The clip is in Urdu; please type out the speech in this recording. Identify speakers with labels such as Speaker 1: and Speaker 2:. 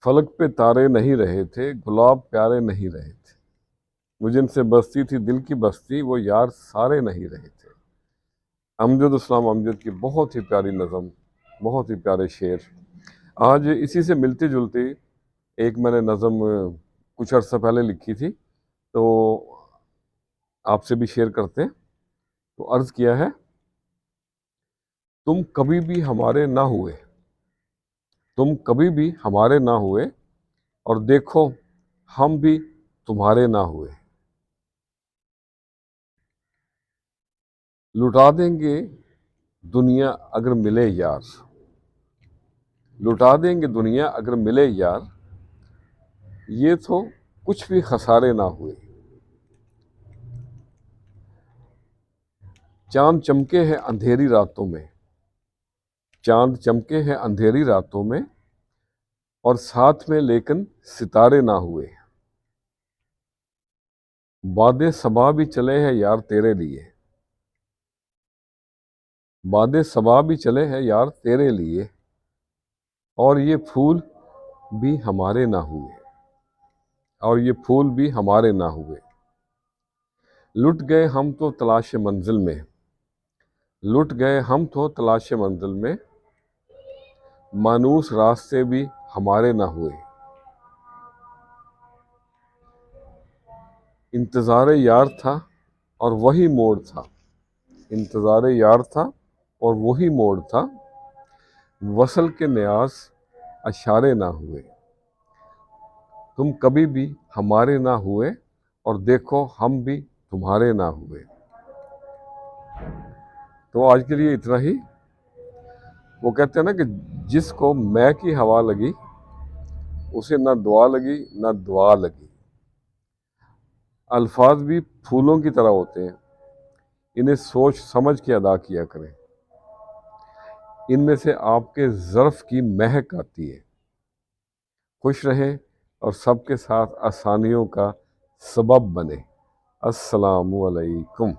Speaker 1: فلک پہ تارے نہیں رہے تھے، گلاب پیارے نہیں رہے تھے، وہ جن سے بستی تھی دل کی بستی، وہ یار سارے نہیں رہے تھے۔ امجد اسلام امجد کی بہت ہی پیاری نظم، بہت ہی پیارے شعر۔ آج اسی سے ملتی جلتی ایک میں نے نظم کچھ عرصہ پہلے لکھی تھی، تو آپ سے بھی شیئر کرتے ہیں۔ تو عرض کیا ہے، تم کبھی بھی ہمارے نہ ہوئے، تم کبھی بھی ہمارے نہ ہوئے، اور دیکھو ہم بھی تمہارے نہ ہوئے۔ لٹا دیں گے دنیا اگر ملے یار، لٹا دیں گے دنیا اگر ملے یار، یہ تو کچھ بھی خسارے نہ ہوئے۔ چاند چمکے ہیں اندھیری راتوں میں، چاند چمکے ہیں اندھیری راتوں میں، اور ساتھ میں لیکن ستارے نہ ہوئے۔ باد صبا بھی چلے ہیں یار تیرے لیے، باد صبا بھی چلے ہیں یار تیرے لیے، اور یہ پھول بھی ہمارے نہ ہوئے، اور یہ پھول بھی ہمارے نہ ہوئے۔ لٹ گئے ہم تو تلاش منزل میں، لٹ گئے ہم تو تلاش منزل میں، مانوس راستے بھی ہمارے نہ ہوئے۔ انتظار یار تھا اور وہی موڑ تھا، انتظار یار تھا اور وہی موڑ تھا، وصل کے نیاز اشارے نہ ہوئے۔ تم کبھی بھی ہمارے نہ ہوئے، اور دیکھو ہم بھی تمہارے نہ ہوئے۔ تو آج کے لیے اتنا ہی۔ وہ کہتے ہیں نا کہ جس کو میں کی ہوا لگی، اسے نہ دعا لگی نہ دعا لگی۔ الفاظ بھی پھولوں کی طرح ہوتے ہیں، انہیں سوچ سمجھ کے ادا کیا کریں۔ ان میں سے آپ کے ظرف کی مہک آتی ہے۔ خوش رہیں اور سب کے ساتھ آسانیوں کا سبب بنے۔ السلام علیکم۔